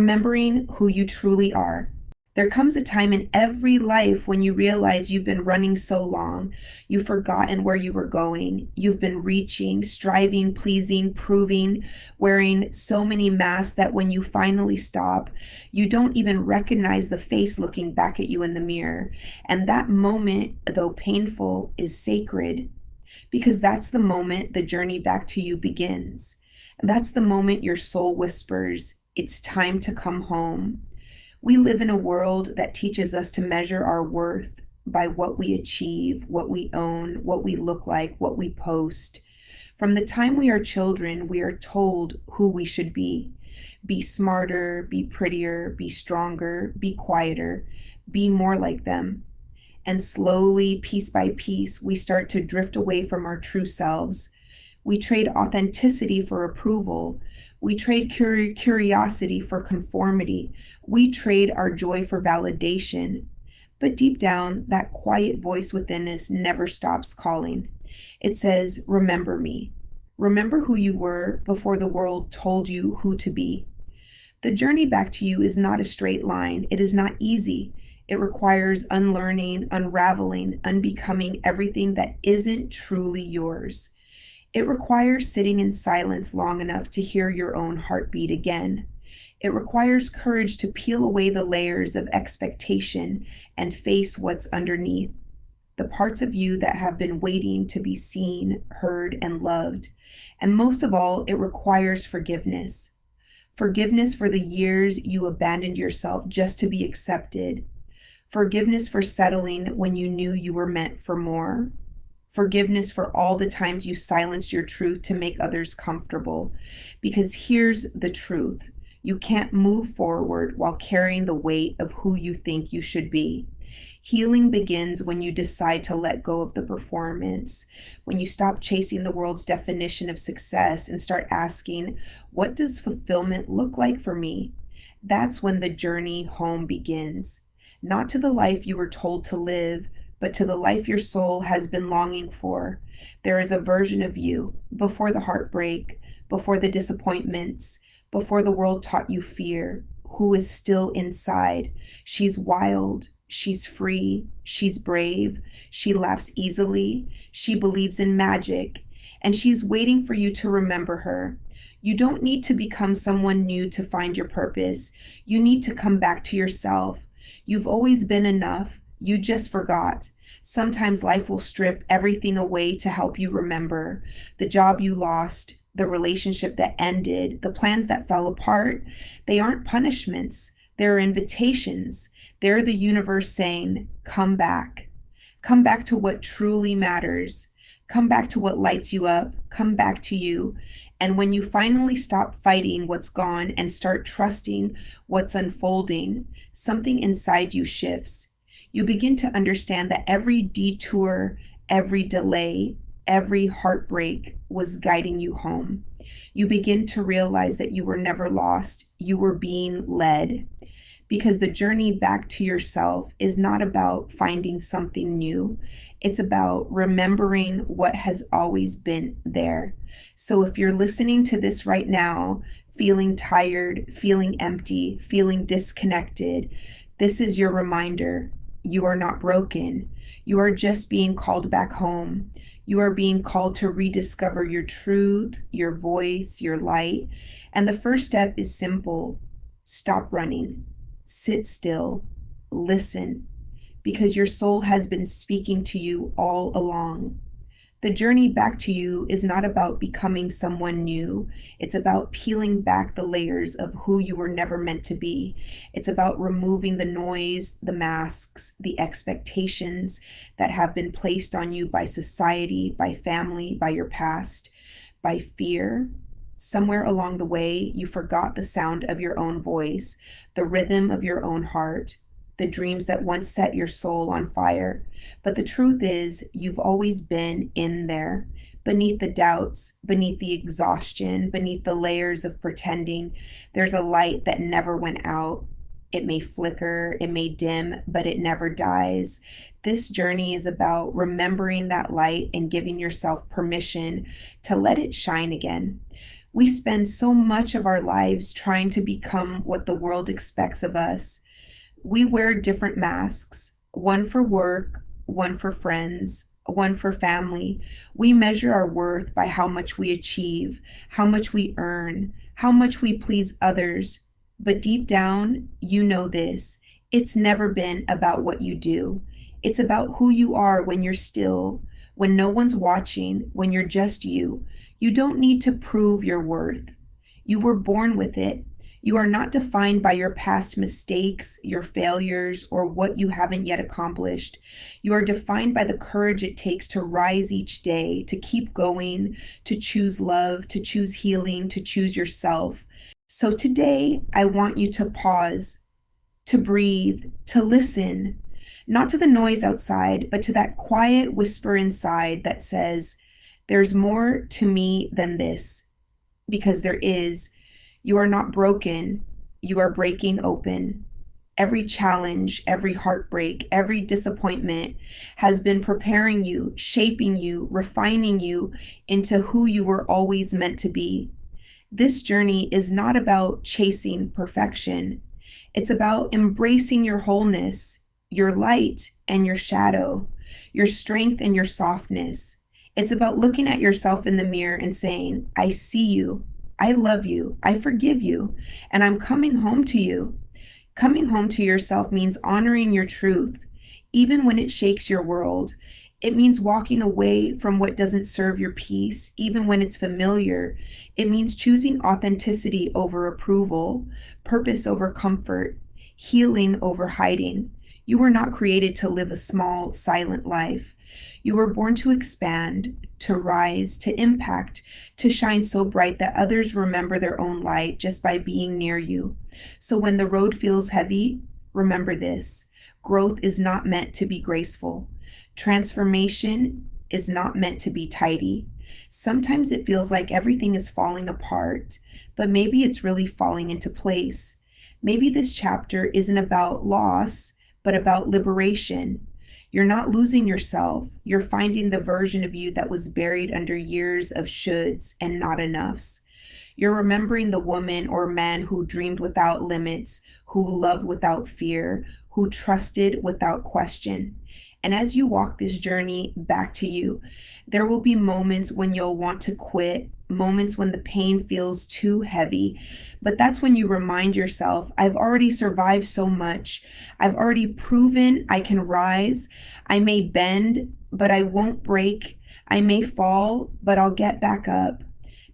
remembering who you truly are. There comes a time in every life when you realize you've been running so long, you've forgotten where you were going. You've been reaching, striving, pleasing, proving, wearing so many masks that when you finally stop, you don't even recognize the face looking back at you in the mirror. And that moment, though painful, is sacred because that's the moment the journey back to you begins. That's the moment your soul whispers, "It's time to come home." We live in a world that teaches us to measure our worth by what we achieve, what we own, what we look like, what we post. From the time we are children, we are told who we should be. Be smarter, be prettier, be stronger, be quieter, be more like them. And slowly, piece by piece, we start to drift away from our true selves. We trade authenticity for approval. We trade curiosity for conformity. We trade our joy for validation. But deep down, that quiet voice within us never stops calling. It says, "Remember me. Remember who you were before the world told you who to be." The journey back to you is not a straight line. It is not easy. It requires unlearning, unraveling, unbecoming everything that isn't truly yours. It requires sitting in silence long enough to hear your own heartbeat again. It requires courage to peel away the layers of expectation and face what's underneath, the parts of you that have been waiting to be seen, heard, and loved. And most of all, it requires forgiveness. Forgiveness for the years you abandoned yourself just to be accepted. Forgiveness for settling when you knew you were meant for more. Forgiveness for all the times you silenced your truth to make others comfortable. Because here's the truth. You can't move forward while carrying the weight of who you think you should be. Healing begins when you decide to let go of the performance, when you stop chasing the world's definition of success and start asking, what does fulfillment look like for me? That's when the journey home begins. Not to the life you were told to live, but to the life your soul has been longing for. There is a version of you, before the heartbreak, before the disappointments, before the world taught you fear, who is still inside. She's wild, she's free, she's brave, she laughs easily, she believes in magic, and she's waiting for you to remember her. You don't need to become someone new to find your purpose. You need to come back to yourself. You've always been enough. You just forgot. Sometimes life will strip everything away to help you remember. The job you lost, the relationship that ended, the plans that fell apart. They aren't punishments. They're invitations. They're the universe saying, come back. Come back to what truly matters. Come back to what lights you up. Come back to you. And when you finally stop fighting what's gone and start trusting what's unfolding, something inside you shifts. You begin to understand that every detour, every delay, every heartbreak was guiding you home. You begin to realize that you were never lost. You were being led. Because the journey back to yourself is not about finding something new. It's about remembering what has always been there. So if you're listening to this right now, feeling tired, feeling empty, feeling disconnected, this is your reminder. You are not broken. You are just being called back home. You are being called to rediscover your truth, your voice, your light. And the first step is simple. Stop running. Sit still. Listen. Because your soul has been speaking to you all along. The journey back to you is not about becoming someone new. It's about peeling back the layers of who you were never meant to be. It's about removing the noise, the masks, the expectations that have been placed on you by society, by family, by your past, by fear. Somewhere along the way, you forgot the sound of your own voice, the rhythm of your own heart, the dreams that once set your soul on fire. But the truth is, you've always been in there, beneath the doubts, beneath the exhaustion, beneath the layers of pretending. There's a light that never went out. It may flicker, it may dim, but it never dies. This journey is about remembering that light and giving yourself permission to let it shine again. We spend so much of our lives trying to become what the world expects of us. We wear different masks, one for work, one for friends, one for family. We measure our worth by how much we achieve, how much we earn, how much we please others. But deep down, you know this. It's never been about what you do. It's about who you are when you're still, when no one's watching, when you're just you. You don't need to prove your worth. You were born with it. You are not defined by your past mistakes, your failures, or what you haven't yet accomplished. You are defined by the courage it takes to rise each day, to keep going, to choose love, to choose healing, to choose yourself. So today, I want you to pause, to breathe, to listen, not to the noise outside, but to that quiet whisper inside that says, there's more to me than this, because there is. You are not broken. You are breaking open. Every challenge, every heartbreak, every disappointment has been preparing you, shaping you, refining you into who you were always meant to be. This journey is not about chasing perfection. It's about embracing your wholeness, your light and your shadow, your strength and your softness. It's about looking at yourself in the mirror and saying, I see you. I love you, I forgive you, and I'm coming home to you. Coming home to yourself means honoring your truth, even when it shakes your world. It means walking away from what doesn't serve your peace, even when it's familiar. It means choosing authenticity over approval, purpose over comfort, healing over hiding. You were not created to live a small, silent life. You were born to expand, to rise, to impact, to shine so bright that others remember their own light just by being near you. So when the road feels heavy, remember this. Growth is not meant to be graceful. Transformation is not meant to be tidy. Sometimes it feels like everything is falling apart, but maybe it's really falling into place. Maybe this chapter isn't about loss, but about liberation. You're not losing yourself. You're finding the version of you that was buried under years of shoulds and not enoughs. You're remembering the woman or man who dreamed without limits, who loved without fear, who trusted without question. And as you walk this journey back to you, there will be moments when you'll want to quit, moments when the pain feels too heavy. But that's when you remind yourself, I've already survived so much. I've already proven I can rise. I may bend, but I won't break. I may fall, but I'll get back up.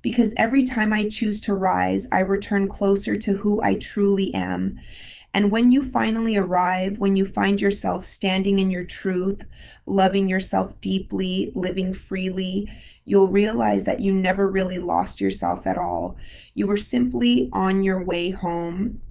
Because every time I choose to rise, I return closer to who I truly am. And when you finally arrive, when you find yourself standing in your truth, loving yourself deeply, living freely, you'll realize that you never really lost yourself at all. You were simply on your way home,